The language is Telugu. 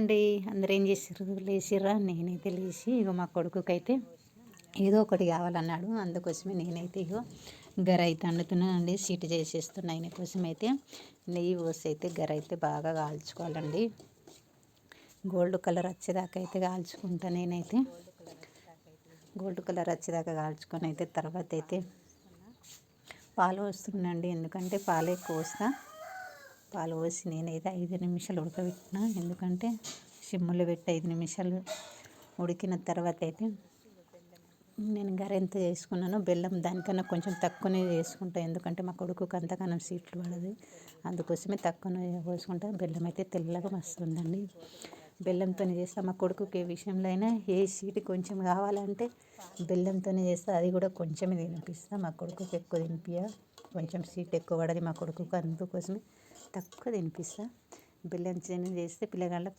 అండి. అందరూ ఏం చేసిర్రు? లేచిర్రా? నేనైతే లేచి ఇగో మా కొడుకుకైతే ఏదో ఒకటి కావాలన్నాడు. అందుకోసమే నేనైతే ఇగో గర అయితే వండుతున్నానండి. సీటు చేసేస్తున్నా ఆయన కోసం అయితే. నెయ్యి పోసి అయితే గర అయితే బాగా కాల్చుకోవాలండి. గోల్డ్ కలర్ వచ్చేదాకా అయితే కాల్చుకుంటా నేనైతే. గోల్డ్ కలర్ వచ్చేదాకా కాల్చుకొని అయితే తర్వాత అయితే పాలు పోస్తున్నాండి. ఎందుకంటే పాలు ఎక్కువ పోస్తా. పాలు పోసి నేనైతే 5 నిమిషాలు ఉడకబెట్టిన. ఎందుకంటే సిమ్ములో పెట్టి 5 నిమిషాలు ఉడికిన తర్వాత అయితే నేను గర ఎంత చేసుకున్నానో బెల్లం దానికన్నా కొంచెం తక్కువనే చేసుకుంటాను. ఎందుకంటే మా కొడుకుకి అంతకన్నా సీట్లు పడదు. అందుకోసమే తక్కువనే పోసుకుంటా. బెల్లం అయితే తెల్లగా మస్తుందండి. బెల్లంతో చేస్తా. మా కొడుకుకి ఏ విషయంలో అయినా ఏ స్వీట్ కొంచెం కావాలంటే బెల్లంతోనే చేస్తా. అది కూడా కొంచెమే తినిపిస్తా. మా కొడుకుకి ఎక్కువ తినిపియ. కొంచెం స్వీట్ ఎక్కువ పడదు మా కొడుకుకి. అందుకోసమే తక్కువ తినిపిస్తా. బెల్లంతో చేస్తే పిల్లగాళ్ళకి